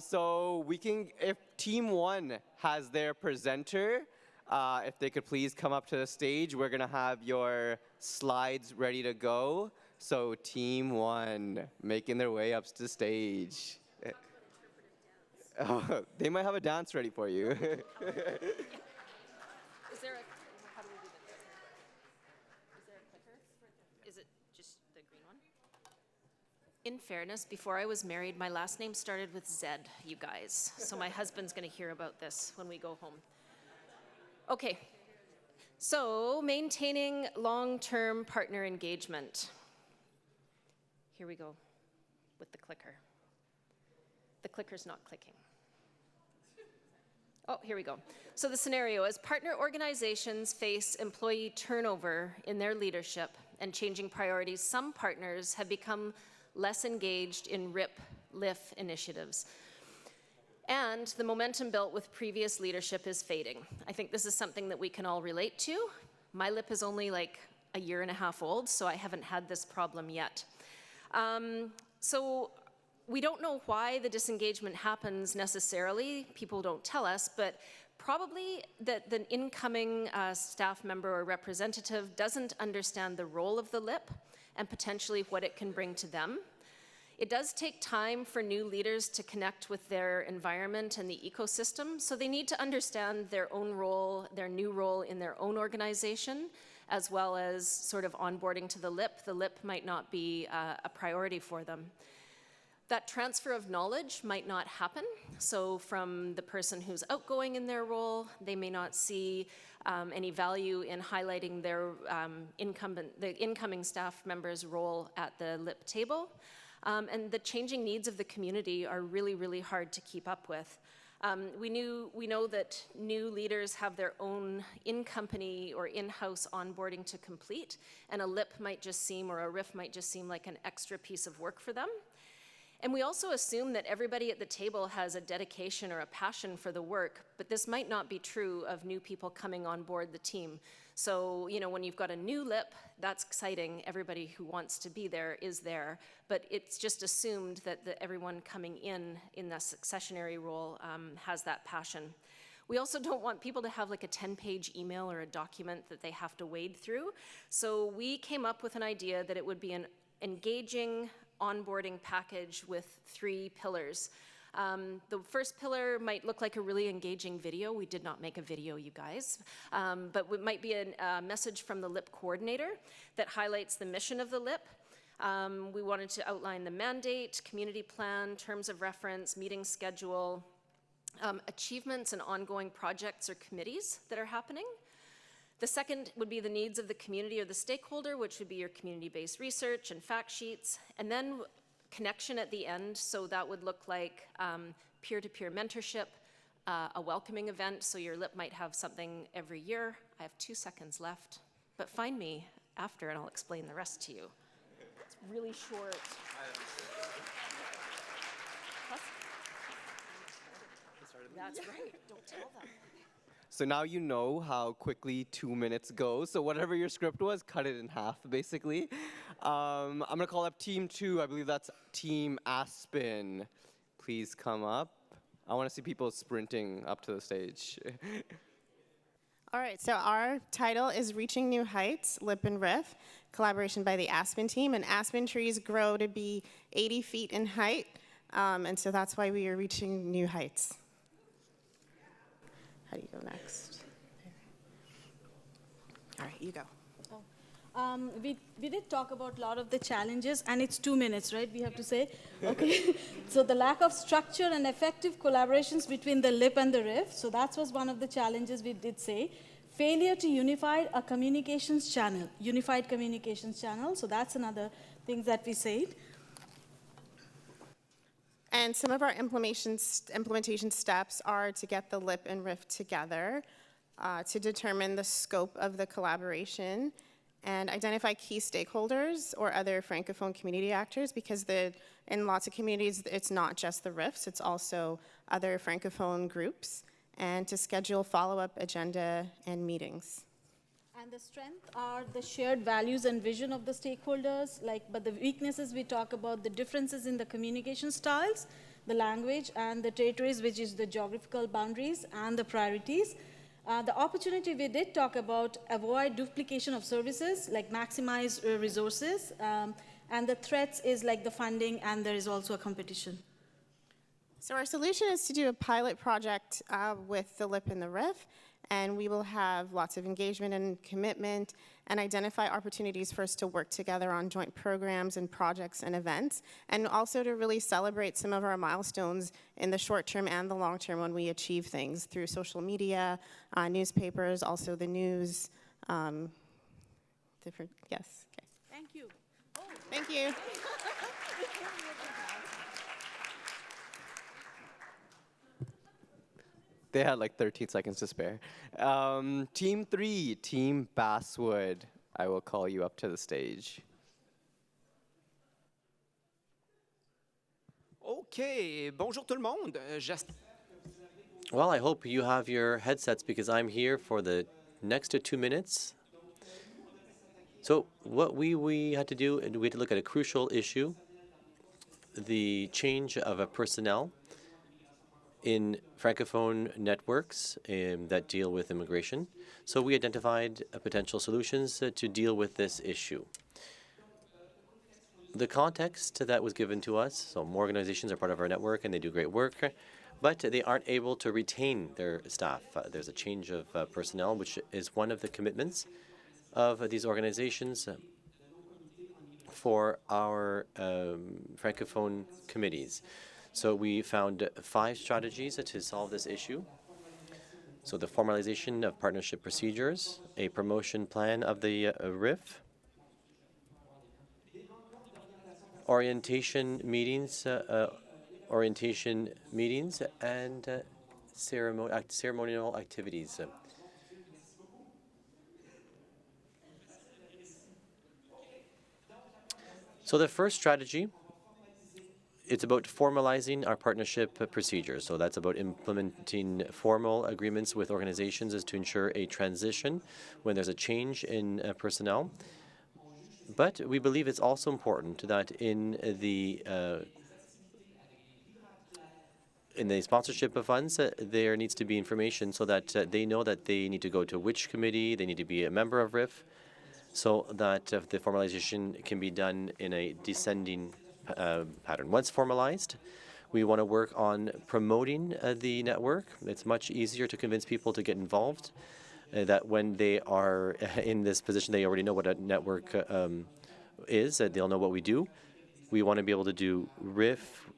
So we can, if Team 1 has their presenter, if they could please come up to the stage, we're going to have your slides ready to go. So Team 1 making their way up to the stage. Oh, they might have a dance ready for you. Is there a, how do we do this? Is there a clicker? Is it just the green one? In fairness, before I was married, my last name started with Z, you guys. So my husband's going to hear about this when we go home. Okay. So maintaining long-term partner engagement. Here we go with the clicker. The clicker's not clicking. Oh, here we go. So the scenario is partner organizations face employee turnover in their leadership and changing priorities. Some partners have become less engaged in RIP-LIF initiatives. And the momentum built with previous leadership is fading. I think this is something that we can all relate to. My LIP is only like a year and a half old, so I haven't had this problem yet. So we don't know why the disengagement happens necessarily. People don't tell us, but probably that the incoming staff member or representative doesn't understand the role of the LIP and potentially what it can bring to them. It does take time for new leaders to connect with their environment and the ecosystem, so they need to understand their own role, their new role in their own organization, as well as sort of onboarding to the LIP. The LIP might not be a priority for them. That transfer of knowledge might not happen. So from the person who's outgoing in their role, they may not see any value in highlighting their incoming staff member's role at the LIP table. And the changing needs of the community are really, really hard to keep up with. We know that new leaders have their own in-company or in-house onboarding to complete, and a LIP might just seem, or a RIF might just seem like an extra piece of work for them. And we also assume that everybody at the table has a dedication or a passion for the work, but this might not be true of new people coming on board the team. So, you know, when you've got a new LIP, that's exciting. Everybody who wants to be there is there, but it's just assumed that everyone coming in the successionary role has that passion. We also don't want people to have like a 10-page email or a document that they have to wade through. So we came up with an idea that it would be an engaging onboarding package with 3 pillars. The first pillar might look like a really engaging video. We did not make a video, you guys. But it might be a message from the LIP coordinator that highlights the mission of the LIP. We wanted to outline the mandate, community plan, terms of reference, meeting schedule, achievements and ongoing projects or committees that are happening. The second would be the needs of the community or the stakeholder, which would be your community-based research and fact sheets, and then connection at the end. So that would look like peer-to-peer mentorship, a welcoming event, so your LIP might have something every year. I have 2 seconds left, but find me after and I'll explain the rest to you. It's really short. That's right, don't tell them. So now you know how quickly 2 minutes go. So whatever your script was, cut it in half, basically. I'm going to call up Team 2. I believe that's Team Aspen. Please come up. I want to see people sprinting up to the stage. All right, so our title is Reaching New Heights, Lip and Riff, collaboration by the Aspen team. And aspen trees grow to be 80 feet in height, and so that's why we are reaching new heights. How do you go next? All right, you go. We did talk about a lot of the challenges, and it's 2 minutes, right? We have to say, okay. So the lack of structure and effective collaborations between the LIP and the RIF. So that was one of the challenges we did say. Failure to unify a communications channel, unified communications channel. So that's another thing that we said. And some of our implementation steps are to get the LIP and RIF together, to determine the scope of the collaboration, and identify key stakeholders or other Francophone community actors, because in lots of communities, it's not just the RIFs, it's also other Francophone groups, and to schedule follow-up agenda and meetings. And the strength are the shared values and vision of the stakeholders, but the weaknesses we talk about, the differences in the communication styles, the language, and the territories, which is the geographical boundaries and the priorities. The opportunity we did talk about: avoid duplication of services, like maximize resources, and the threats is like the funding, and there is also a competition. So our solution is to do a pilot project with the LIP and the RIF, and we will have lots of engagement and commitment and identify opportunities for us to work together on joint programs and projects and events, and also to really celebrate some of our milestones in the short term and the long term when we achieve things through social media, newspapers, also the news, different, yes, okay. Thank you. Thank you. They had like 13 seconds to spare. Team 3, Team Basswood. I will call you up to the stage. Okay, bonjour tout le monde. Well, I hope you have your headsets because I'm here for the next 2 minutes. So what we had to do, we had to look at a crucial issue, the change of a personnel in Francophone networks that deal with immigration. So we identified potential solutions to deal with this issue. The context that was given to us, so more organizations are part of our network and they do great work, but they aren't able to retain their staff. There's a change of personnel, which is one of the commitments of these organizations for our Francophone committees. So we found 5 strategies to solve this issue. So the formalization of partnership procedures, a promotion plan of the RIF, orientation meetings, and ceremonial activities. So the first strategy, it's about formalizing our partnership procedures. So that's about implementing formal agreements with organizations as to ensure a transition when there's a change in personnel. But we believe it's also important that in the sponsorship of funds, there needs to be information so that they know that they need to go to which committee, they need to be a member of RIF, so that the formalization can be done in a descending pattern. Once formalized, we want to work on promoting the network. It's much easier to convince people to get involved, that when they are in this position, they already know what a network is, they'll know what we do. We want to be able to do RIF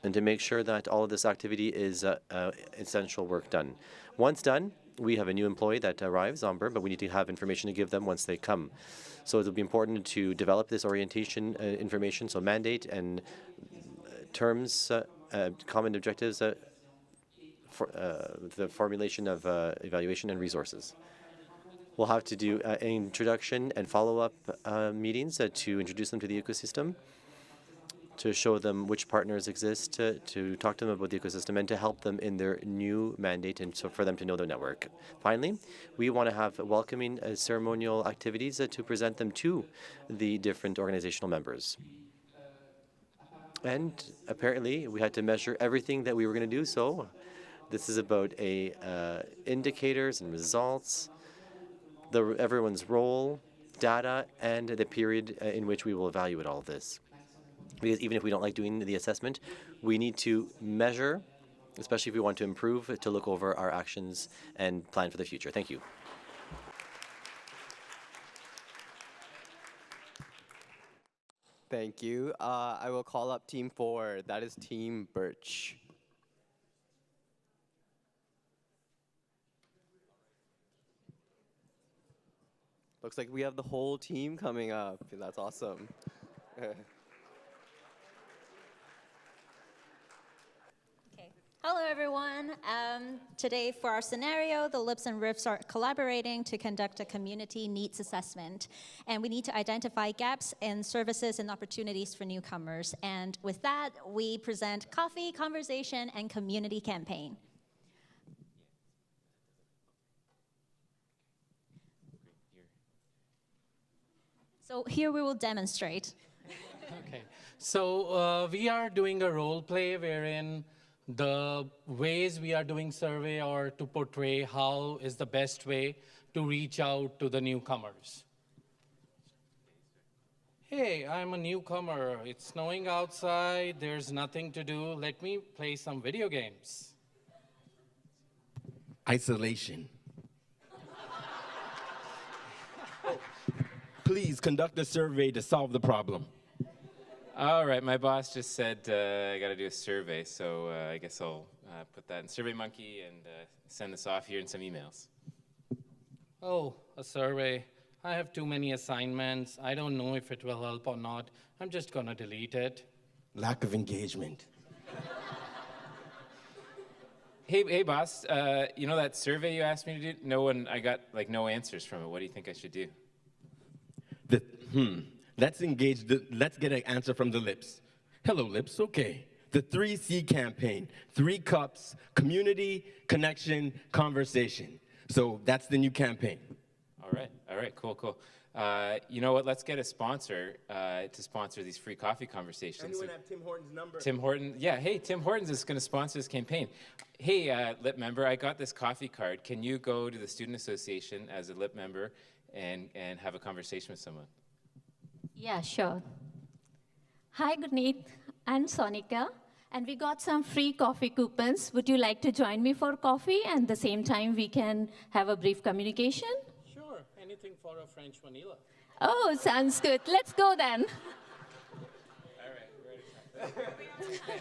and to make sure that all of this activity is essential work done. Once done, we have a new employee that arrives on board, but we need to have information to give them once they come. So it'll be important to develop this orientation information, so mandate and terms, common objectives, for the formulation of evaluation and resources. We'll have to do an introduction and follow-up meetings to introduce them to the ecosystem, to show them which partners exist, to talk to them about the ecosystem, and to help them in their new mandate, and so for them to know their network. Finally, we want to have welcoming ceremonial activities to present them to the different organizational members. And apparently, we had to measure everything that we were going to do, so this is about indicators and results, everyone's role, data, and the period in which we will evaluate all of this. Because even if we don't like doing the assessment, we need to measure, especially if we want to improve, to look over our actions and plan for the future. Thank you. Thank you. I will call up Team 4. That is Team Birch. Looks like we have the whole team coming up. That's awesome. Hello, everyone. Today, for our scenario, the LIPs and RIFs are collaborating to conduct a community needs assessment. And we need to identify gaps in services and opportunities for newcomers. And with that, we present coffee, conversation, and community campaign. So here we will demonstrate. Okay, so we are doing a role play wherein the ways we are doing survey are to portray how is the best way to reach out to the newcomers. Hey, I'm a newcomer. It's snowing outside. There's nothing to do. Let me play some video games. Isolation. Please conduct a survey to solve the problem. All right, my boss just said I got to do a survey, so I guess I'll put that in SurveyMonkey and send this off here in some emails. Oh, a survey. I have too many assignments. I don't know if it will help or not. I'm just gonna delete it. Lack of engagement. Hey, boss. You know that survey you asked me to do? I got like no answers from it. What do you think I should do? Let's engage. Let's get an answer from the Lips. Hello, Lips. Okay. The 3C campaign: 3 cups, community, connection, conversation. So that's the new campaign. All right, cool. You know what? Let's get a sponsor to sponsor these free coffee conversations. Anyone have Tim Horton's number? Tim Horton, yeah. Hey, Tim Hortons is going to sponsor this campaign. Hey, LIP member, I got this coffee card. Can you go to the Student Association as a LIP member and have a conversation with someone? Yeah, sure. Hi, Gurneet. I'm Sonika, and we got some free coffee coupons. Would you like to join me for coffee? And at the same time, we can have a brief communication? Sure, anything for a French vanilla. Oh, sounds good. Let's go then. All right, we're ready to start.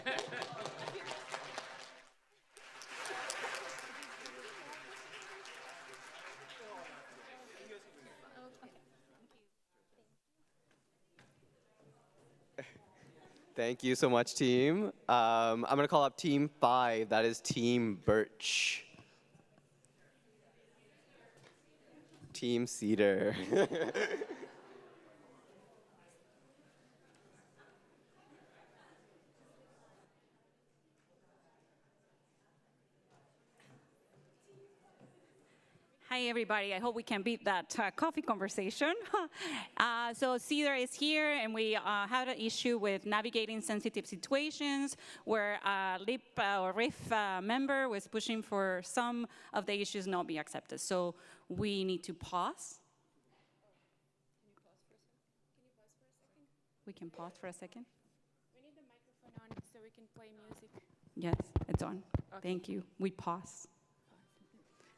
Thank you so much, team. I'm going to call up team 5. That is team Birch. Team Cedar. Hi, everybody. I hope we can beat that coffee conversation. So Cedar is here, and we had an issue with navigating sensitive situations where a LIP or RIF member was pushing for some of the issues not be accepted. So we need to pause. We can pause for a second. We need the microphone on so we can play music. Yes, it's on. Okay. Thank you. We pause.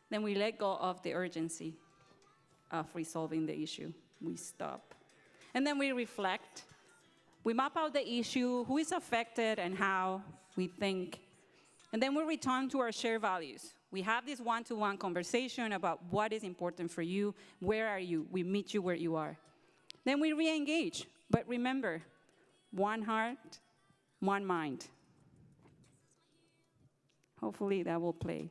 Then we let go of the urgency of resolving the issue. We stop. And then we reflect. We map out the issue, who is affected and how we think. And then we return to our shared values. We have this one-to-one conversation about what is important for you, where are you? We meet you where you are. Then we re-engage. But remember, one heart, one mind. Hopefully that will play.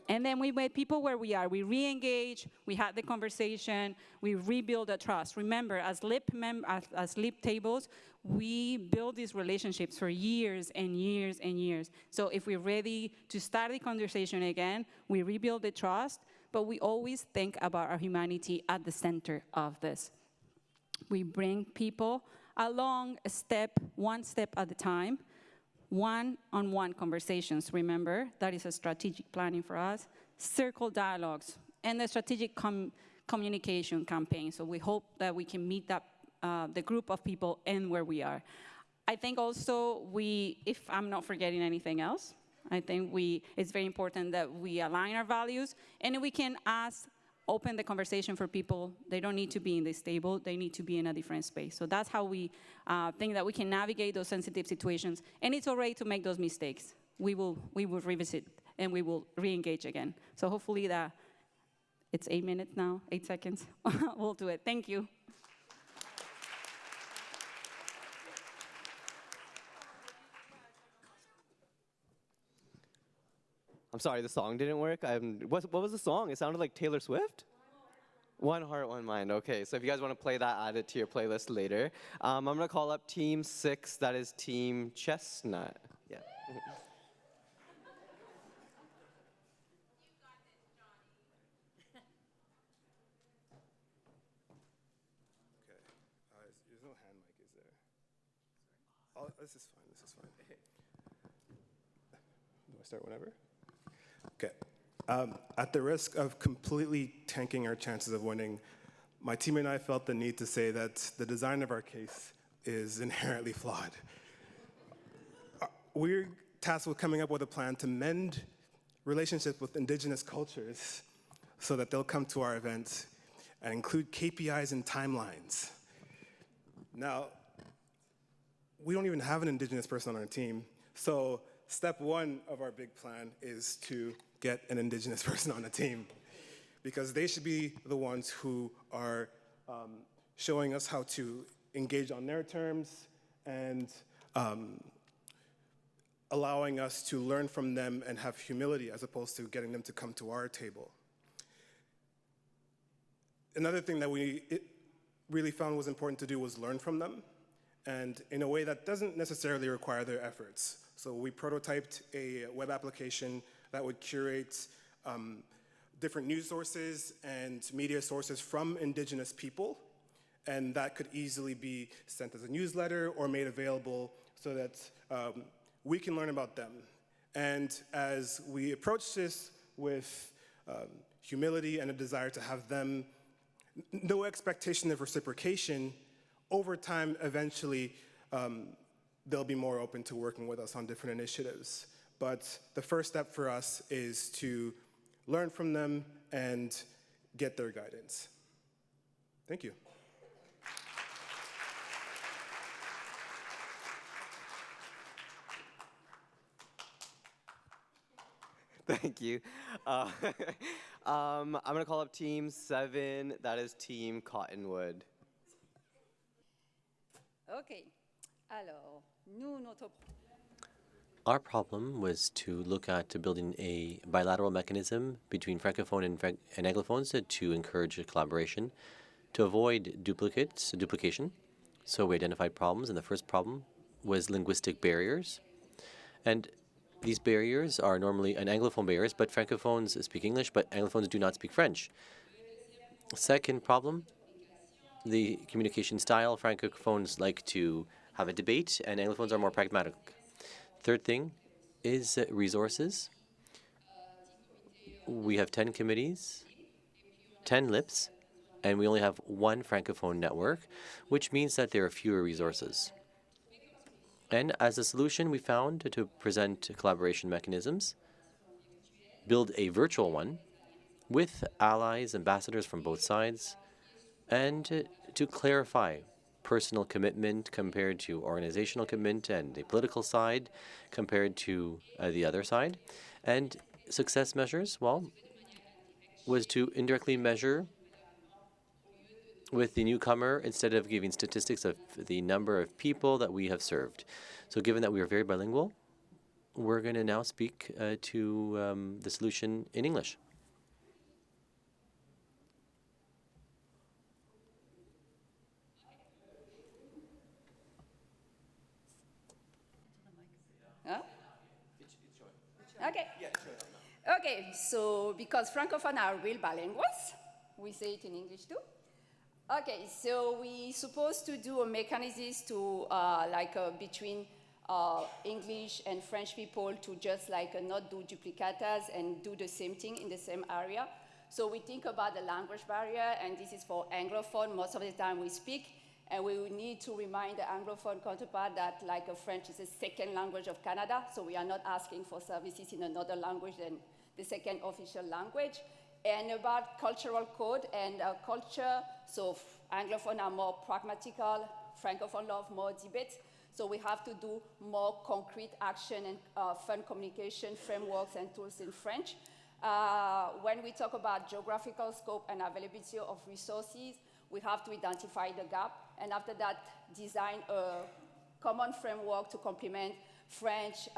And then we met people where we are. We re-engage, we had the conversation, we rebuild the trust. Remember, as LIP tables, we build these relationships for years and years and years. So if we're ready to start the conversation again, we rebuild the trust, but we always think about our humanity at the center of this. We bring people along one step at a time. One-on-one conversations, remember, that is a strategic planning for us, circle dialogues, and the strategic communication campaign. So we hope that we can meet that, the group of people and where we are. I think also if I'm not forgetting anything else, I think it's very important that we align our values, and we can open the conversation for people. They don't need to be in this table. They need to be in a different space. So that's how we think that we can navigate those sensitive situations. And it's all right to make those mistakes. We will revisit, and we will re-engage again. So hopefully it's 8 minutes now, 8 seconds. We'll do it. Thank you. I'm sorry, the song didn't work. What was the song? It sounded like Taylor Swift? One Heart, One Mind. Okay, so if you guys want to play that, add it to your playlist later. I'm going to call up Team 6. That is Team Chestnut. Yeah. Okay. There's no hand mic, is there? This is fine. This is fine. Do I start whenever? Okay. At the risk of completely tanking our chances of winning, my team and I felt the need to say that the design of our case is inherently flawed. We're tasked with coming up with a plan to mend relationships with indigenous cultures so that they'll come to our events and include KPIs and timelines. Now, we don't even have an indigenous person on our team, so step one of our big plan is to get an indigenous person on the team, because they should be the ones who are showing us how to engage on their terms and allowing us to learn from them and have humility as opposed to getting them to come to our table. Another thing that we really found was important to do was learn from them, and in a way that doesn't necessarily require their efforts. So we prototyped a web application that would curate different news sources and media sources from indigenous people, and that could easily be sent as a newsletter or made available so that we can learn about them. And as we approach this with humility and a desire to have them, no expectation of reciprocation, over time, eventually, they'll be more open to working with us on different initiatives. But the first step for us is to learn from them and get their guidance. Thank you. Thank you. I'm going to call up Team 7. That is Team Cottonwood. OK. Alors, nous, notre... Our problem was to look at building a bilateral mechanism between Francophone and Anglophones to encourage collaboration, to avoid duplication. So we identified problems, and the first problem was linguistic barriers. And these barriers are normally Anglophone barriers, but Francophones speak English, but Anglophones do not speak French. Second problem, the communication style. Francophones like to have a debate, and Anglophones are more pragmatic. Third thing is resources. We have 10 committees, 10 LIPs, and we only have one Francophone network, which means that there are fewer resources. And as a solution, we found to present collaboration mechanisms, build a virtual one with allies, ambassadors from both sides, and to clarify personal commitment compared to organizational commitment and the political side compared to the other side. And success measures, well, was to indirectly measure with the newcomer instead of giving statistics of the number of people that we have served. So given that we are very bilingual, we're going to now speak to the solution in English. Huh? Okay. Okay, so because Francophones are real bilinguals, we say it in English too. Okay, so we supposed to do a mechanism to between English and French people to just not do duplicatas and do the same thing in the same area. So we think about the language barrier, and this is for Anglophone. Most of the time we speak, and we will need to remind the Anglophone counterpart that French is the second language of Canada, so we are not asking for services in another language than the second official language. And about cultural code and culture, so Anglophone are more pragmatical, Francophone love more debates, so we have to do more concrete action and fun communication frameworks and tools in French. When we talk about geographical scope and availability of resources, we have to identify the gap, and after that, design a common framework to complement French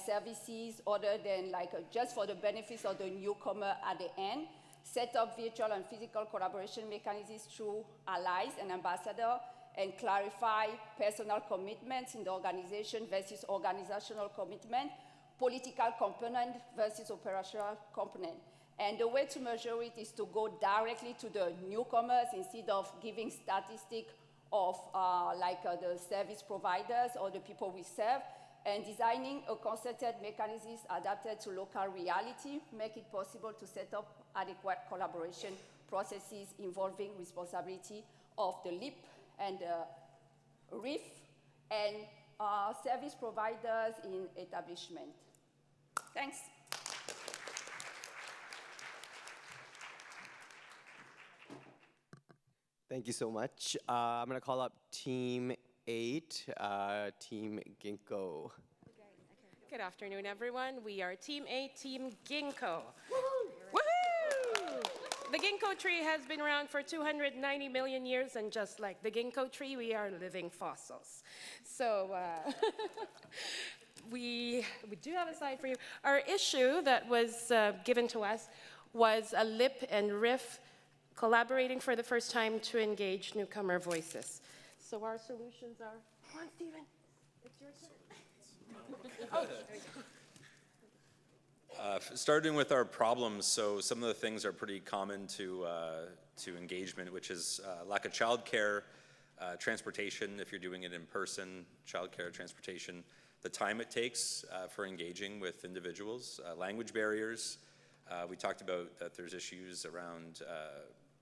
services other than just for the benefits of the newcomer at the end. Set up virtual and physical collaboration mechanisms through allies and ambassadors, and clarify personal commitments in the organization versus organizational commitment, political component versus operational component. And the way to measure it is to go directly to the newcomers instead of giving statistics of the service providers or the people we serve, and designing a concerted mechanism adapted to local reality, make it possible to set up adequate collaboration processes involving responsibility of the LIP and the RIF and service providers in establishment. Thanks. Thank you so much. I'm going to call up Team 8, Team Ginkgo. Good afternoon, everyone. We are Team 8, Team Ginkgo. Woohoo! The ginkgo tree has been around for 290 million years, and just like the ginkgo tree, we are living fossils. So we do have a slide for you. Our issue that was given to us was a lip and riff collaborating for the first time to engage newcomer voices. So our solutions are, come on, Stephen, it's your turn. Oh, there we go. Starting with our problems, so some of the things are pretty common to engagement, which is lack of childcare, transportation if you're doing it in person, childcare, transportation, the time it takes for engaging with individuals, language barriers. We talked about that there's issues around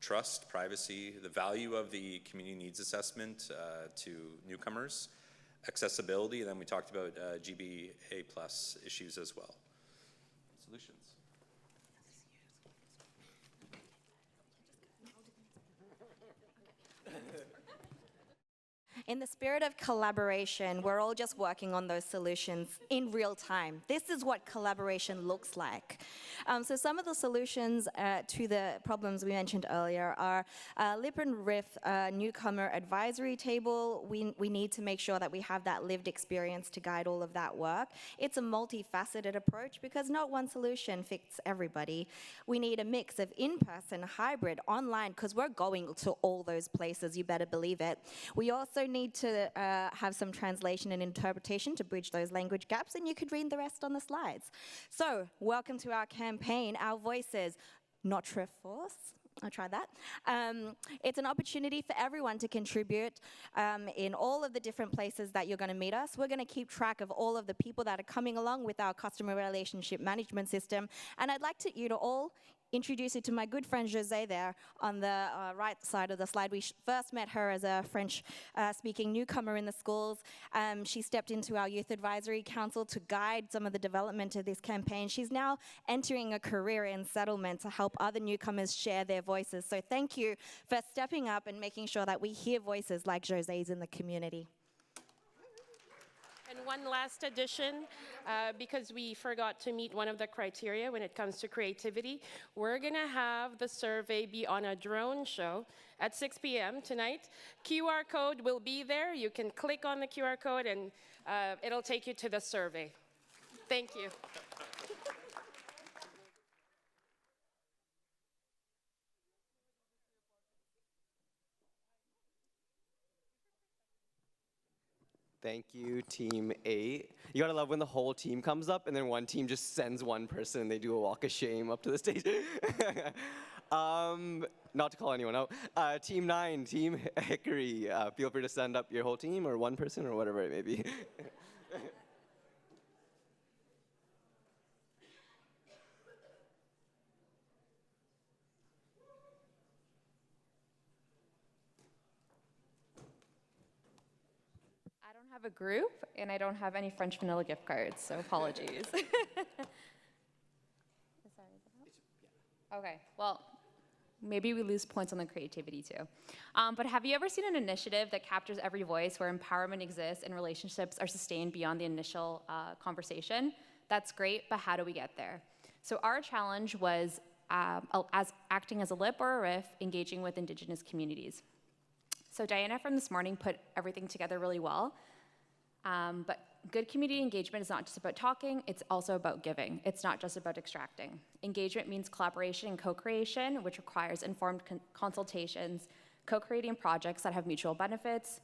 trust, privacy, the value of the community needs assessment to newcomers, accessibility, and then we talked about GBA+ issues as well. Solutions. In the spirit of collaboration, we're all just working on those solutions in real time. This is what collaboration looks like. So some of the solutions to the problems we mentioned earlier are Lip and Riff newcomer advisory table. We need to make sure that we have that lived experience to guide all of that work. It's a multifaceted approach because not one solution fits everybody. We need a mix of in-person, hybrid, online, because we're going to all those places, you better believe it. We also need to have some translation and interpretation to bridge those language gaps, and you could read the rest on the slides. So, welcome to our campaign, Our Voices, not Triforce. I'll try that. It's an opportunity for everyone to contribute in all of the different places that you're going to meet us. We're going to keep track of all of the people that are coming along with our customer relationship management system, and I'd like you to all introduce you to my good friend José there on the right side of the slide. We first met her as a French-speaking newcomer in the schools. She stepped into our Youth Advisory Council to guide some of the development of this campaign. She's now entering a career in settlement to help other newcomers share their voices. So thank you for stepping up and making sure that we hear voices like José's in the community. And one last addition, because we forgot to meet one of the criteria when it comes to creativity, we're going to have the survey be on a drone show at 6 p.m. tonight. QR code will be there. You can click on the QR code and it'll take you to the survey. Thank you. Thank you, Team 8. You gotta love when the whole team comes up and then one team just sends one person and they do a walk of shame up to the stage. Not to call anyone out. Team 9, Team Hickory. Feel free to send up your whole team or one person or whatever it may be. I have a group, and I don't have any French vanilla gift cards, so apologies. Okay, well, maybe we lose points on the creativity too. But have you ever seen an initiative that captures every voice where empowerment exists and relationships are sustained beyond the initial conversation? That's great, but how do we get there? So our challenge was acting as a lip or a riff, engaging with Indigenous communities. So Diana from this morning put everything together really well. But good community engagement is not just about talking, it's also about giving. It's not just about extracting. Engagement means collaboration and co-creation, which requires informed consultations, co-creating projects that have mutual benefits.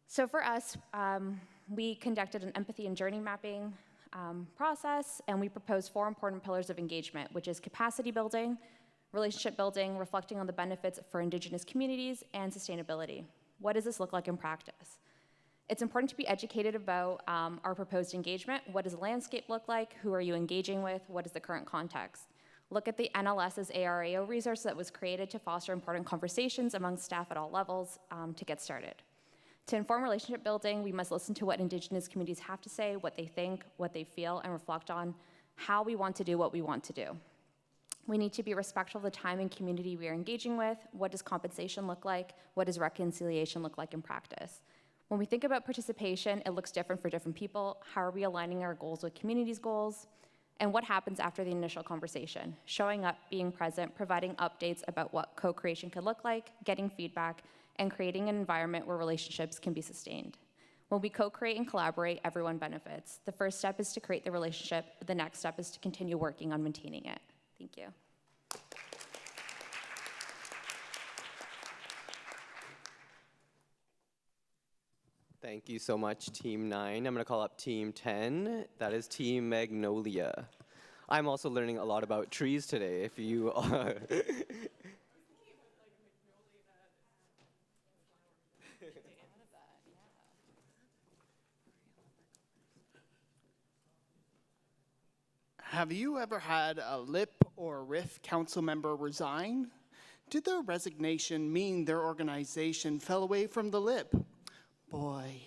So for us, we conducted an empathy and journey mapping process, and we proposed 4 important pillars of engagement, which is capacity building, relationship building, reflecting on the benefits for Indigenous communities, and sustainability. What does this look like in practice? It's important to be educated about our proposed engagement. What does the landscape look like? Who are you engaging with? What is the current context? Look at the NLS's ARAO resource that was created to foster important conversations among staff at all levels to get started. To inform relationship building, we must listen to what Indigenous communities have to say, what they think, what they feel, and reflect on how we want to do what we want to do. We need to be respectful of the time and community we are engaging with. What does compensation look like? What does reconciliation look like in practice? When we think about participation, it looks different for different people. How are we aligning our goals with community's goals? And what happens after the initial conversation? Showing up, being present, providing updates about what co-creation could look like, getting feedback, and creating an environment where relationships can be sustained. When we co-create and collaborate, everyone benefits. The first step is to create the relationship. The next step is to continue working on maintaining it. Thank you. Thank you so much, Team 9. I'm going to call up Team 10. That is Team Magnolia. I'm also learning a lot about trees today, if you are. Have you ever had a LIP or RIF council member resign? Did their resignation mean their organization fell away from the LIP? Boy,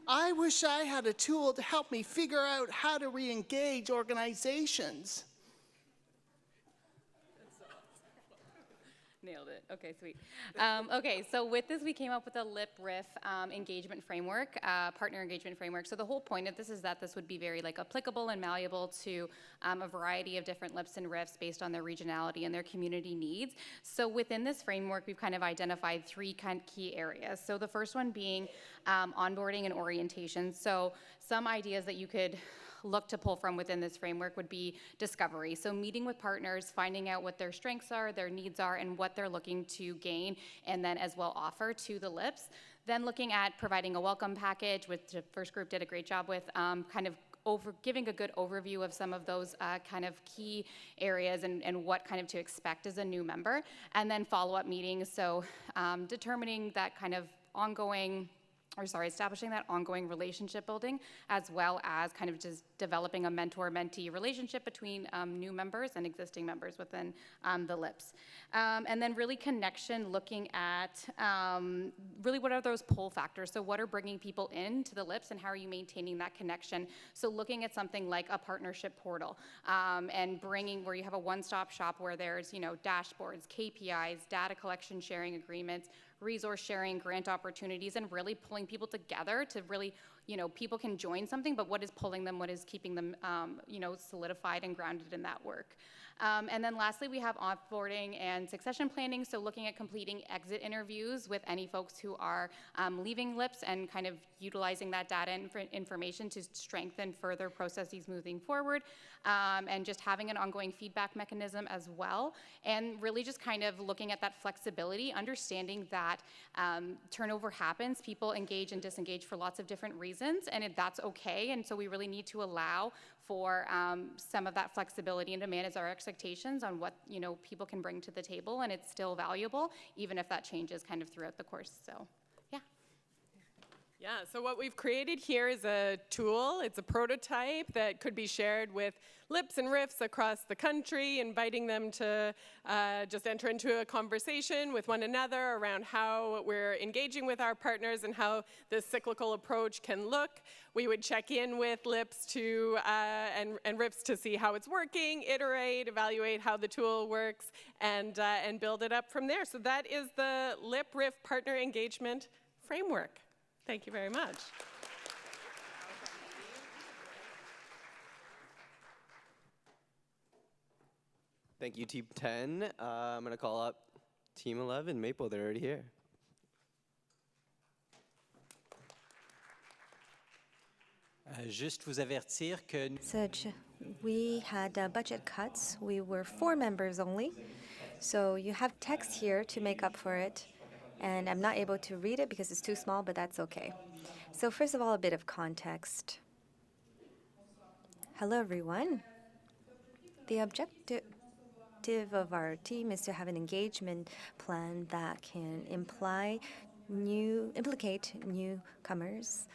I wish I had a tool to help me figure out how to re-engage organizations. Nailed it. Okay, sweet. Okay, so with this, we came up with a LIP-RIF engagement framework, partner engagement framework. So the whole point of this is that this would be very applicable and malleable to a variety of different LIPs and RIFs based on their regionality and their community needs. So within this framework, we've kind of identified three key areas. So the first one being onboarding and orientation. So some ideas that you could look to pull from within this framework would be discovery. So meeting with partners, finding out what their strengths are, their needs are, and what they're looking to gain, and then as well offer to the LIPs. Then looking at providing a welcome package, which the first group did a great job with, kind of giving a good overview of some of those kind of key areas and what kind of to expect as a new member. And then follow-up meetings, so determining that kind of establishing that ongoing relationship building, as well as kind of just developing a mentor-mentee relationship between new members and existing members within the LIPs. And then really connection, looking at really what are those pull factors? So what are bringing people into the LIPs and how are you maintaining that connection? So looking at something like a partnership portal and bringing where you have a one-stop shop where there's, dashboards, KPIs, data collection sharing agreements, resource sharing, grant opportunities, and really pulling people together to really, people can join something, but what is pulling them, what is keeping them, solidified and grounded in that work. And then lastly, we have offboarding and succession planning, so looking at completing exit interviews with any folks who are leaving LIPs and kind of utilizing that data and information to strengthen further processes moving forward, and just having an ongoing feedback mechanism as well, and really just kind of looking at that flexibility, understanding that turnover happens, people engage and disengage for lots of different reasons, and that's okay, and so we really need to allow for some of that flexibility and to manage our expectations on what people can bring to the table, and it's still valuable, even if that changes kind of throughout the course. So, yeah. Yeah, so what we've created here is a tool. It's a prototype that could be shared with LIPs and RIFs across the country, inviting them to just enter into a conversation with one another around how we're engaging with our partners and how this cyclical approach can look. We would check in with LIPs to, and RIFs to see how it's working, iterate, evaluate how the tool works, and build it up from there. So that is the LIP-RIF Partner Engagement Framework. Thank you very much. Thank you, Team 10. I'm going to call up Team 11, Maple. They're already here. Juste vous avertir que... We had budget cuts. We were 4 members only. So you have text here to make up for it. And I'm not able to read it because it's too small, but that's okay. So first of all, a bit of context. Hello, everyone. The objective of our team is to have an engagement plan that can imply implicate newcomers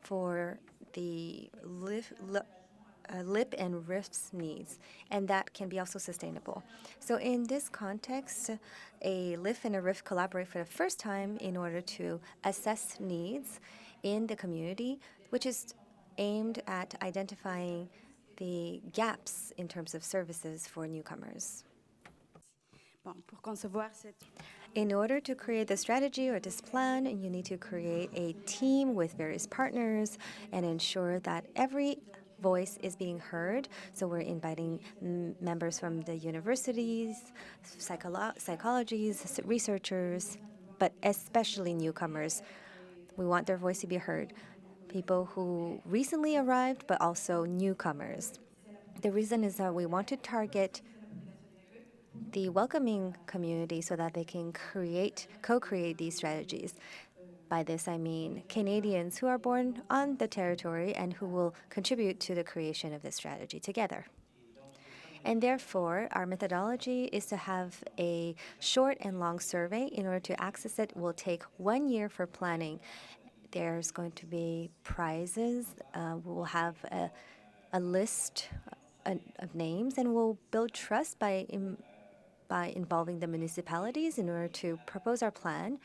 for the LIP and RIF's needs, and that can be also sustainable. So in this context, a LIP and a RIF collaborate for the first time in order to assess needs in the community, which is aimed at identifying the gaps in terms of services for newcomers. In order to create the strategy or this plan, you need to create a team with various partners and ensure that every voice is being heard. So we're inviting members from the universities, psychologists, researchers, but especially newcomers. We want their voice to be heard. People who recently arrived, but also newcomers. The reason is that we want to target the welcoming community so that they can co-create these strategies. By this, I mean Canadians who are born on the territory and who will contribute to the creation of this strategy together. And therefore, our methodology is to have a short and long survey. In order to access it, will take 1 year for planning. There's going to be prizes. We'll have a list of names, and we'll build trust by involving the municipalities in order to propose our plan,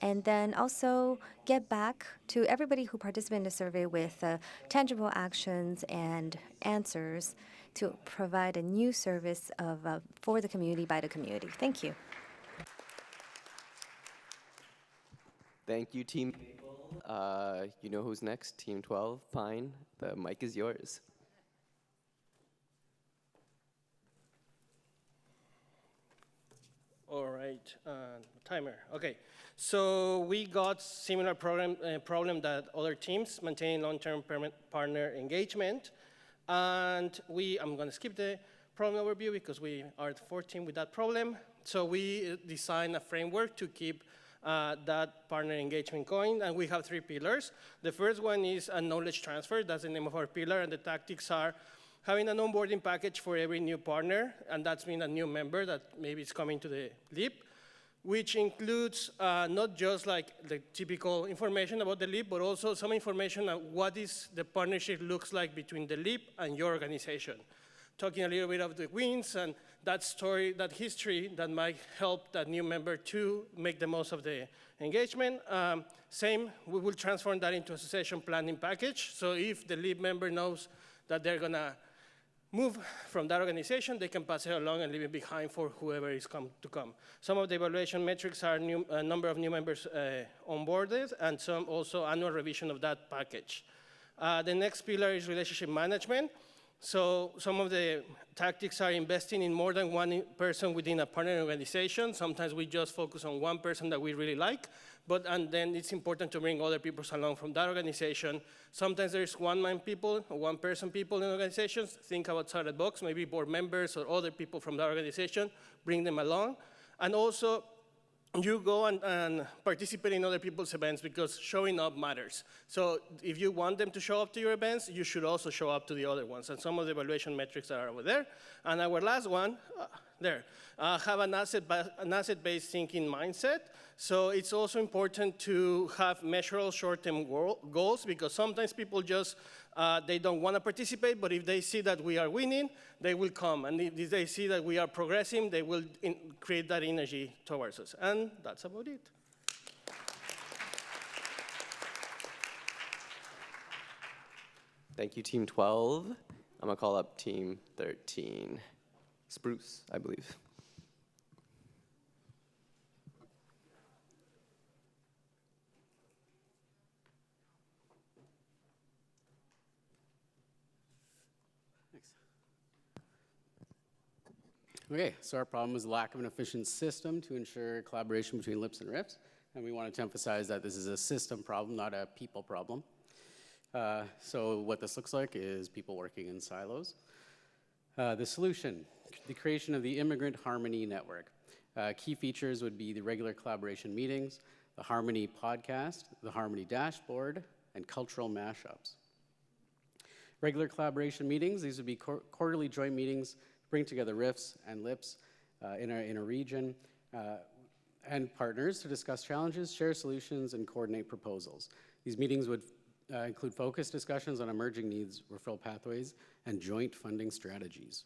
and then also get back to everybody who participated in the survey with tangible actions and answers to provide a new service for the community by the community. Thank you. Thank you, Team. You know who's next? Team 12, Pine. The mic is yours. All right, timer. Okay, so we got similar problem that other teams maintain long-term partner engagement, and I'm going to skip the problem overview because we are the fourth team with that problem. So we designed a framework to keep that partner engagement going, and we have 3 pillars. The first one is a knowledge transfer. That's the name of our pillar, and the tactics are having an onboarding package for every new partner, and that's mean a new member that maybe is coming to the LIP, which includes not just like the typical information about the LIP, but also some information on what is the partnership looks like between the LIP and your organization. Talking a little bit of the wins and that story, that history that might help that new member to make the most of the engagement. Same, we will transform that into a succession planning package. So if the LIP member knows that they're gonna move from that organization, they can pass it along and leave it behind for whoever is to come. Some of the evaluation metrics are number of new members onboarded, and some also annual revision of that package. The next pillar is relationship management. So some of the tactics are investing in more than one person within a partner organization. Sometimes we just focus on one person that we really like, and then it's important to bring other people along from that organization. Sometimes there's one-man people or one-person people in organizations. Think outside the box, maybe board members or other people from the organization, bring them along. And also, you go and participate in other people's events because showing up matters. So if you want them to show up to your events, you should also show up to the other ones. And some of the evaluation metrics are over there. And our last one, have an asset-based thinking mindset. So it's also important to have measurable short-term goals because sometimes people just, they don't want to participate, but if they see that we are winning, they will come. And if they see that we are progressing, they will create that energy towards us. And that's about it. Thank you, Team 12. I'm gonna call up Team 13. Spruce, I believe. Okay, so our problem is the lack of an efficient system to ensure collaboration between LIPs and RIFs, and we wanted to emphasize that this is a system problem, not a people problem. So what this looks like is people working in silos. The solution, the creation of the Immigrant Harmony Network. Key features would be the regular collaboration meetings, the Harmony podcast, the Harmony dashboard, and cultural mashups. Regular collaboration meetings, these would be quarterly joint meetings, bring together RIFs and LIPs in a region. and partners to discuss challenges, share solutions, and coordinate proposals. These meetings would include focused discussions on emerging needs, referral pathways, and joint funding strategies.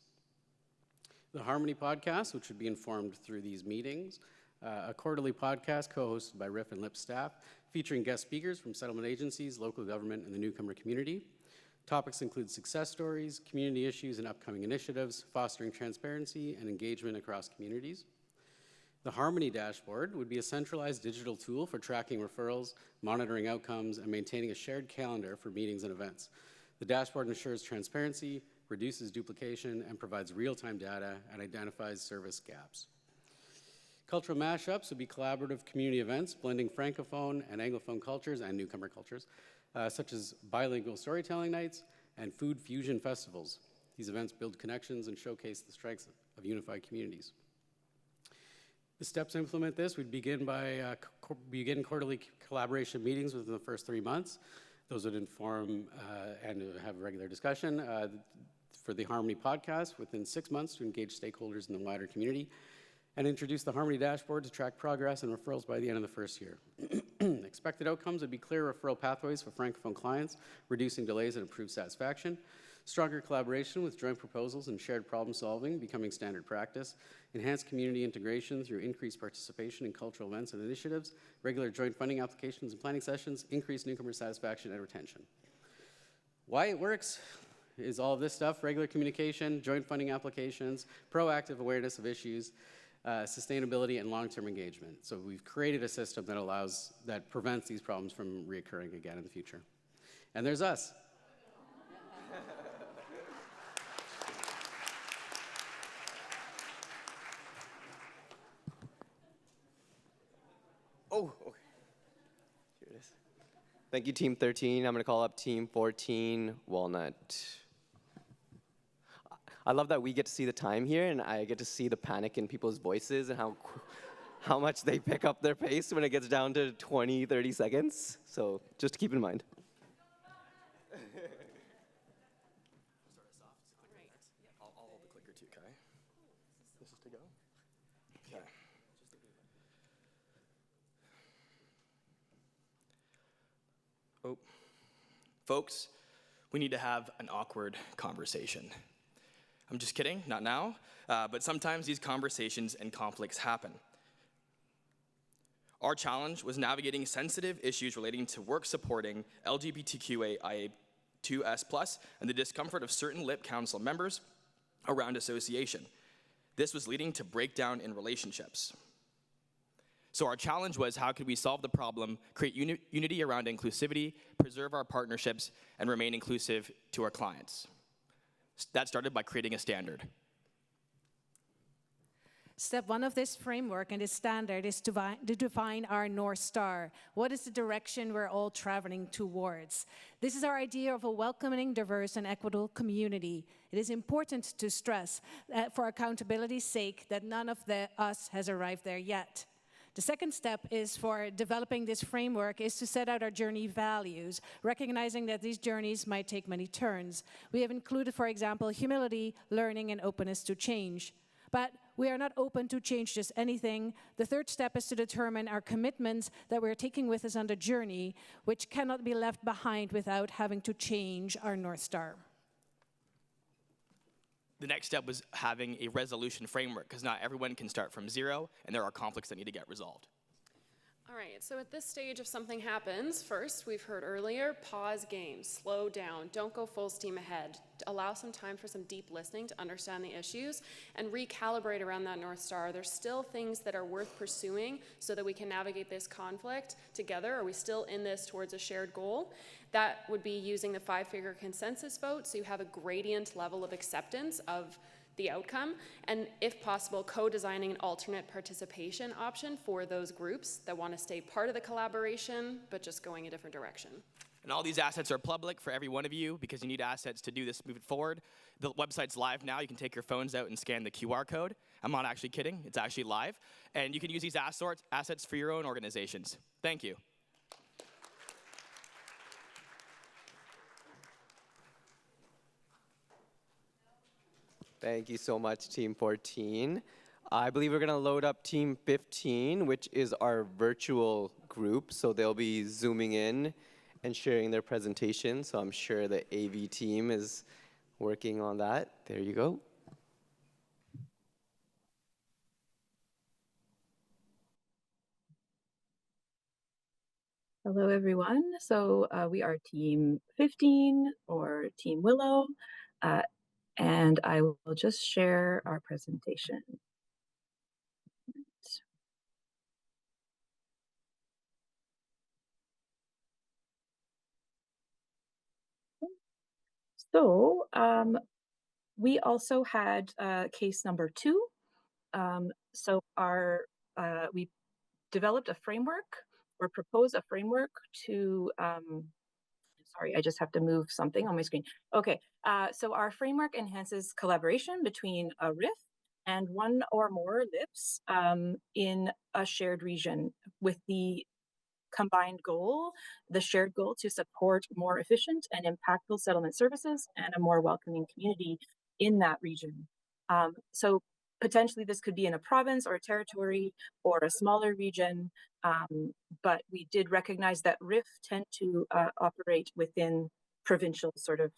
The Harmony podcast, which would be informed through these meetings, a quarterly podcast co-hosted by RIF and LIP staff, featuring guest speakers from settlement agencies, local government, and the newcomer community. Topics include success stories, community issues and upcoming initiatives, fostering transparency and engagement across communities. The Harmony dashboard would be a centralized digital tool for tracking referrals, monitoring outcomes, and maintaining a shared calendar for meetings and events. The dashboard ensures transparency, reduces duplication, and provides real-time data and identifies service gaps. Cultural mashups would be collaborative community events blending Francophone and Anglophone cultures and newcomer cultures, such as bilingual storytelling nights and food fusion festivals. These events build connections and showcase the strengths of unified communities. The steps to implement this would begin by begin quarterly collaboration meetings within the first 3 months. Those would inform and have a regular discussion for the Harmony podcast within 6 months to engage stakeholders in the wider community, and introduce the Harmony dashboard to track progress and referrals by the end of the first year. Expected outcomes would be clear referral pathways for Francophone clients, reducing delays and improved satisfaction, stronger collaboration with joint proposals and shared problem solving becoming standard practice, enhanced community integration through increased participation in cultural events and initiatives, regular joint funding applications and planning sessions, increased newcomer satisfaction and retention. Why it works is all of this stuff: regular communication, joint funding applications, proactive awareness of issues, sustainability, and long-term engagement. So we've created a system that prevents these problems from reoccurring again in the future. And there's us. Oh, okay. Here it is. Thank you, Team 13. I'm going to call up Team 14, Walnut. I love that we get to see the time here, and I get to see the panic in people's voices and how much they pick up their pace when it gets down to 20, 30 seconds. So just keep in mind. I'll hold the clicker too, okay? This is to go? Okay. Oh. Folks, we need to have an awkward conversation. I'm just kidding, not now, but sometimes these conversations and conflicts happen. Our challenge was navigating sensitive issues relating to work supporting LGBTQIA2S+, and the discomfort of certain LIP Council members around association. This was leading to breakdown in relationships. So our challenge was, how could we solve the problem, create unity around inclusivity, preserve our partnerships, and remain inclusive to our clients? That started by creating a standard. Step one of this framework and this standard is to define our North Star. What is the direction we're all traveling towards? This is our idea of a welcoming, diverse, and equitable community. It is important to stress that for accountability's sake that none of us has arrived there yet. The second step is for developing this framework is to set out our journey values, recognizing that these journeys might take many turns. We have included, for example, humility, learning, and openness to change. But we are not open to change just anything. The third step is to determine our commitments that we're taking with us on the journey, which cannot be left behind without having to change our North Star. The next step was having a resolution framework, because not everyone can start from zero, and there are conflicts that need to get resolved. All right, so at this stage, if something happens, first, we've heard earlier, pause games, slow down, don't go full steam ahead. Allow some time for some deep listening to understand the issues and recalibrate around that North Star. There's still things that are worth pursuing so that we can navigate this conflict together. Are we still in this towards a shared goal? That would be using the 5-figure consensus vote, so you have a gradient level of acceptance of the outcome, and if possible, co-designing an alternate participation option for those groups that want to stay part of the collaboration, but just going a different direction. And all these assets are public for every one of you, because you need assets to do this moving forward. The website's live now. You can take your phones out and scan the QR code. I'm not actually kidding. It's actually live. And you can use these assets for your own organizations. Thank you. Thank you so much, Team 14. I believe we're going to load up Team 15, which is our virtual group. So they'll be zooming in and sharing their presentation. So I'm sure the AV team is working on that. There you go. Hello, everyone. So we are Team 15 or Team Willow, and I will just share our presentation. So we also had case number 2. So we developed a framework or proposed a framework to sorry, I just have to move something on my screen. Okay, so our framework enhances collaboration between a RIF and one or more LIPs in a shared region with the combined goal, the shared goal to support more efficient and impactful settlement services and a more welcoming community in that region. So potentially this could be in a province or a territory or a smaller region, but we did recognize that RIF tend to operate within provincial sort of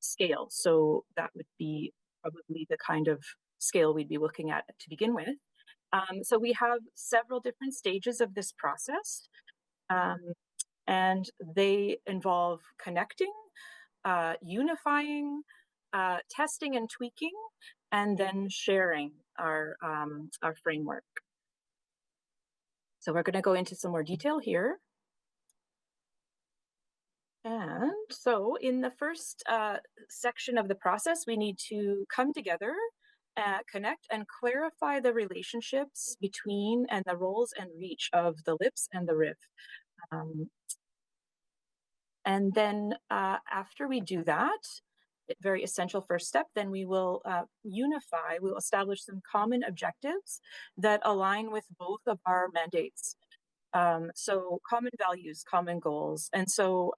scale. So that would be probably the kind of scale we'd be looking at to begin with. So we have several different stages of this process, and they involve connecting, unifying, testing and tweaking, and then sharing our framework. So we're going to go into some more detail here. And so in the first section of the process, we need to come together, connect and clarify the relationships between and the roles and reach of the LIPS and the RIF. And then after we do that, very essential first step, then we will unify, we'll establish some common objectives that align with both of our mandates. So common values, common goals. And so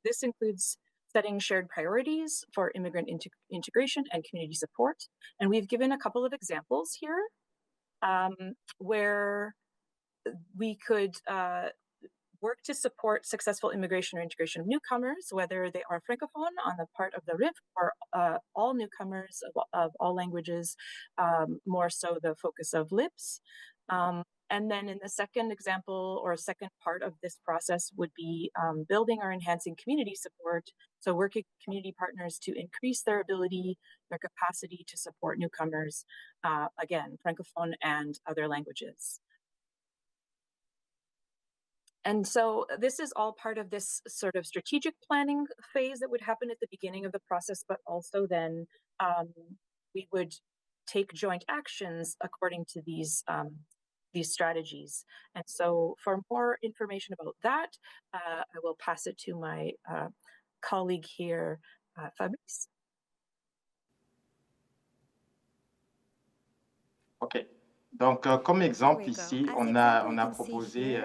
this includes setting shared priorities for immigrant integration and community support. And we've given a couple of examples here where we could work to support successful immigration or integration of newcomers, whether they are Francophone on the part of the RIF or all newcomers of all languages, more so the focus of LIPS. And then in the second example or second part of this process would be building or enhancing community support. So working with community partners to increase their ability, their capacity to support newcomers, again, Francophone and other languages. And so this is all part of this sort of strategic planning phase that would happen at the beginning of the process, but also then we would take joint actions according to these strategies. And so for more information about that, I will pass it to my colleague here, Fabrice. OK. Donc, comme exemple ici, on a proposé,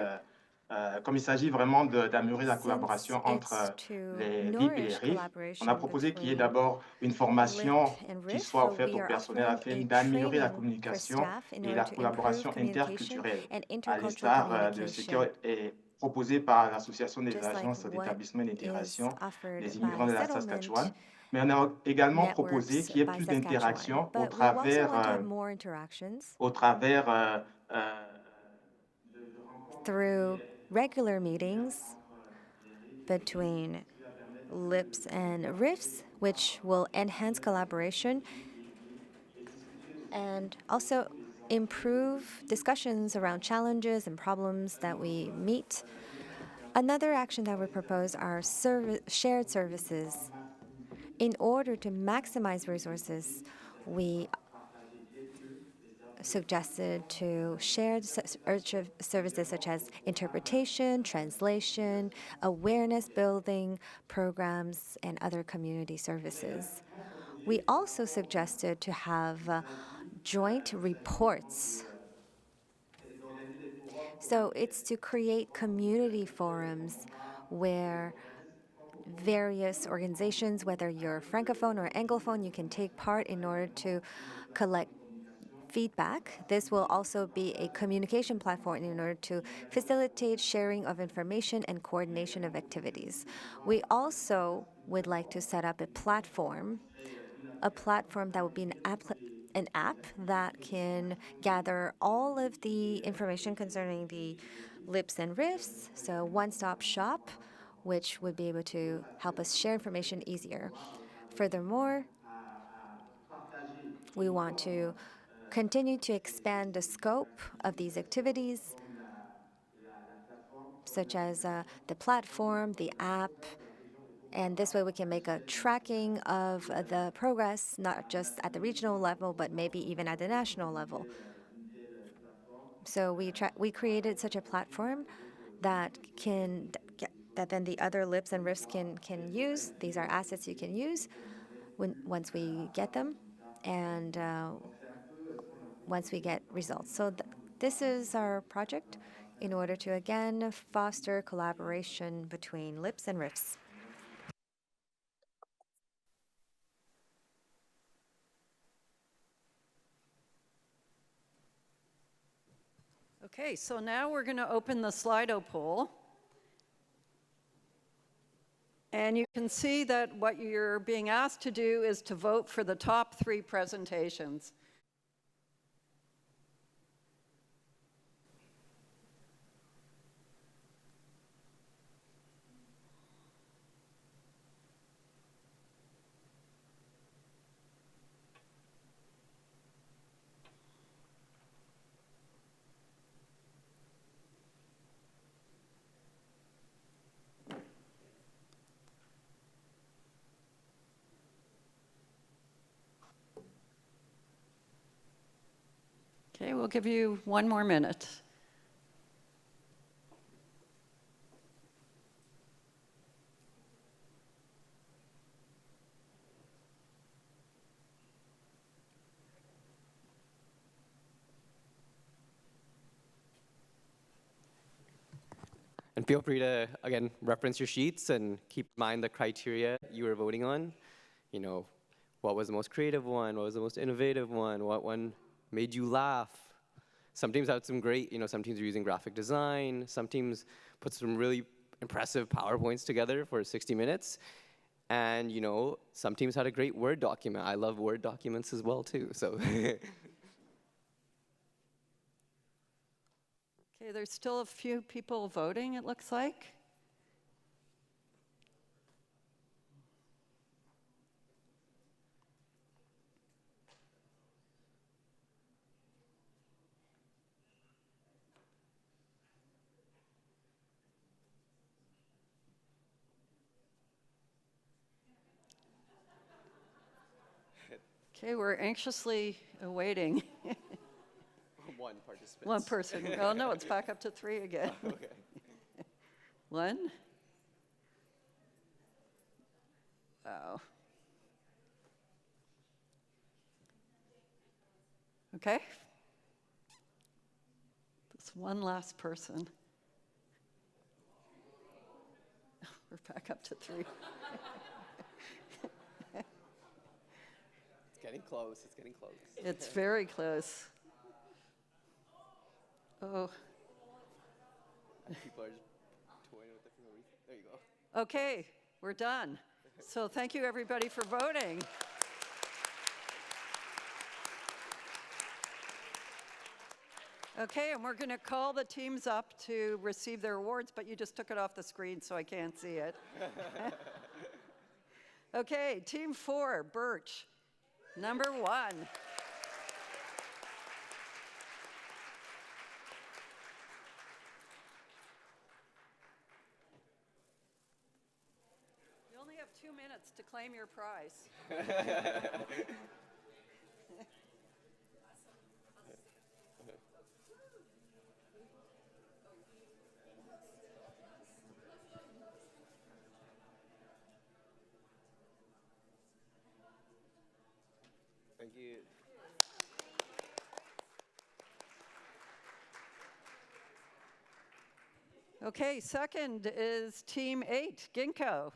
comme il s'agit vraiment d'améliorer la collaboration entre les LIP et les RIF, on a proposé qu'il y ait d'abord une formation qui soit offerte au personnel afin d'améliorer la communication et la collaboration interculturelle, à l'instar de ce qui est proposé par l'Association des agences d'établissement d'intégration des immigrants de la Saskatchewan. Mais on a également proposé qu'il y ait plus d'interaction au travers through regular meetings between LIPS and RIFs, which will enhance collaboration and also improve discussions around challenges and problems that we meet. Another action that we propose are shared services. In order to maximize resources, we suggested to share services such as interpretation, translation, awareness building programs, and other community services. We also suggested to have joint reports. So it's to create community forums where various organizations, whether you're Francophone or Anglophone, you can take part in order to collect feedback. This will also be a communication platform in order to facilitate sharing of information and coordination of activities. We also would like to set up a platform that would be an app that can gather all of the information concerning the lips and riffs, so one-stop shop, which would be able to help us share information easier. Furthermore, we want to continue to expand the scope of these activities, such as the platform, the app, and this way we can make a tracking of the progress, not just at the regional level, but maybe even at the national level. So we created such a platform that then the other lips and riffs can use. These are assets you can use once we get them, and once we get results. So this is our project in order to again foster collaboration between lips and riffs. Okay, so now we're going to open the Slido poll. And you can see that what you're being asked to do is to vote for the top 3 presentations. Okay, we'll give you 1 more minute. And feel free to, again, reference your sheets and keep in mind the criteria you were voting on. You know, what was the most creative one? What was the most innovative one? What one made you laugh? Some teams had some great, some teams are using graphic design. Some teams put some really impressive PowerPoints together for 60 minutes. And, some teams had a great Word document. I love Word documents as well, too. So. Okay, there's still a few people voting, it looks like. Okay, we're anxiously awaiting. One participant. 1 person. Oh, no, it's back up to 3 again. Okay. 1. Wow. Okay. This one last person. We're back up to 3. It's getting close. It's getting close. It's very close. Oh. People are just toying with different reasons. There you go. Okay, we're done. So thank you, everybody, for voting. Okay, and we're going to call the teams up to receive their awards, but you just took it off the screen, so I can't see it. Okay, Team 4, Birch, number 1. You only have 2 minutes to claim your prize. Thank you. Okay, second is Team 8, Ginkgo.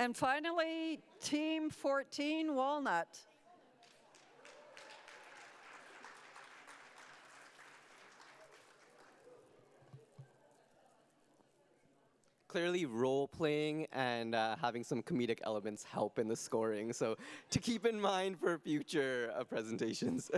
And finally, Team 14, Walnut. Clearly, role playing and having some comedic elements help in the scoring. So, to keep in mind for future presentations.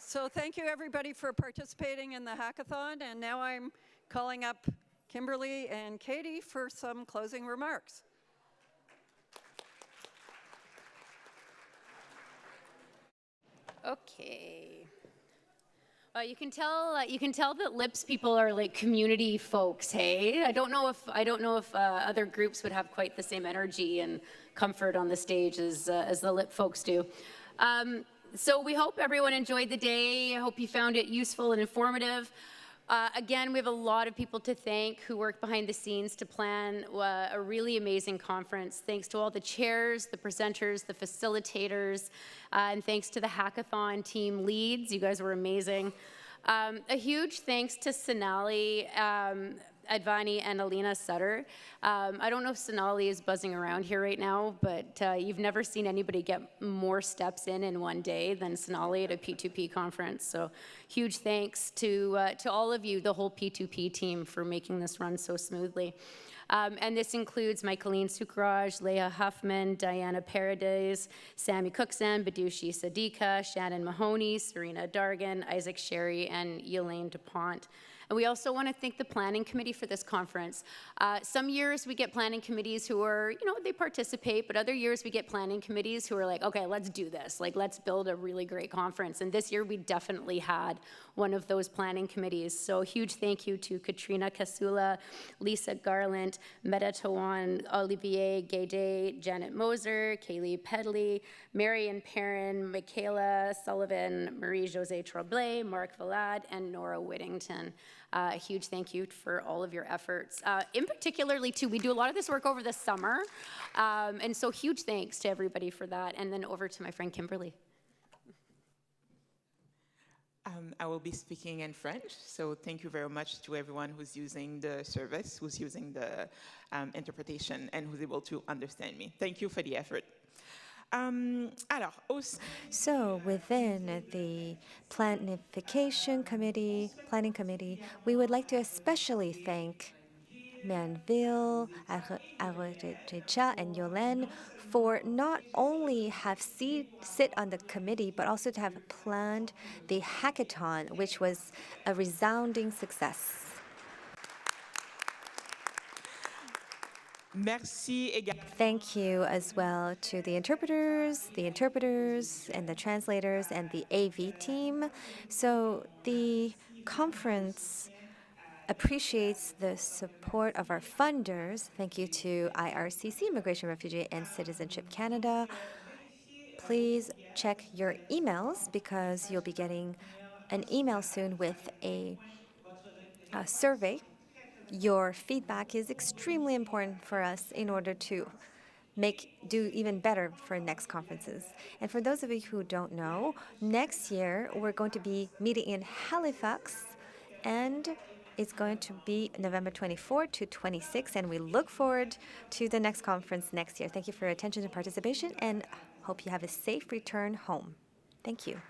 So thank you everybody for participating in the hackathon. And now I'm calling up Kimberly and Katie for some closing remarks. Okay. You can tell that LIPS people are like community folks. Hey, I don't know if other groups would have quite the same energy and comfort on the stage as the LIP folks do. So we hope everyone enjoyed the day. I hope you found it useful and informative. Again, we have a lot of people to thank who worked behind the scenes to plan a really amazing conference. Thanks to all the chairs, the presenters, the facilitators, and thanks to the hackathon team leads. You guys were amazing. A huge thanks to Sonali, Advani, and Alina Sutter. I don't know if Sonali is buzzing around here right now, but you've never seen anybody get more steps in one day than Sonali at a P2P conference. So huge thanks to all of you, the whole P2P team, for making this run so smoothly. And this includes Michaeline Sukraj, Leah Huffman, Diana Paradise, Sammy Cookson, Badushi Sadiqa, Shannon Mahoney, Serena Dargan, Isaac Sherry, and Elaine DuPont. And we also want to thank the planning committee for this conference. Some years we get planning committees who are, they participate, but other years we get planning committees who are like, okay, let's do this. Like, let's build a really great conference. And this year we definitely had one of those planning committees. So a huge thank you to Katrina Kasula, Lisa Garland, Meta Tawan, Olivier Gayday, Janet Moser, Kaylee Pedley, Marion Perrin, Michaela Sullivan, Marie-José Tremblay, Mark Valad, and Nora Whittington. A huge thank you for all of your efforts. In particularly, too, we do a lot of this work over the summer. And so huge thanks to everybody for that. And then over to my friend Kimberly. I will be speaking in French, so thank you very much to everyone who's using the service, who's using the interpretation, and who's able to understand me. Thank you for the effort. So within the planning committee, we would like to especially thank Manville, Arrecha, and Yolene for not only have sit on the committee, but also to have planned the hackathon, which was a resounding success. Thank you as well to the interpreters, and the translators, and the AV team. So the conference appreciates the support of our funders. Thank you to IRCC, Immigration, Refugee, and Citizenship Canada. Please check your emails because you'll be getting an email soon with a survey. Your feedback is extremely important for us in order to do even better for next conferences. And for those of you who don't know, next year we're going to be meeting in Halifax, and it's going to be November 24 to 26, and we look forward to the next conference next year. Thank you for your attention and participation, and hope you have a safe return home. Thank you.